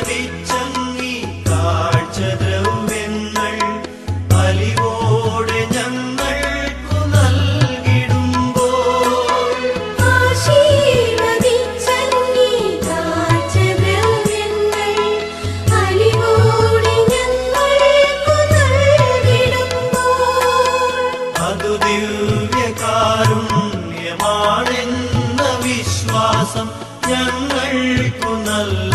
ആശീർവദിച്ചങ്ങീ കാഴ്ചദ്രവ്യങ്ങൾ അലിവോടെ ഞങ്ങൾക്കു നൽകിടുമ്പോൾ ആശീർവദിച്ചങ്ങീ കാഴ്ചദ്രവ്യങ്ങൾ അലിവോടെ ഞങ്ങൾക്കു നൽകിടുമ്പോൾ അതു ദിവ്യകാരുണ്യമാണെന്ന വിശ്വാസം ഞങ്ങൾക്കു നല്ല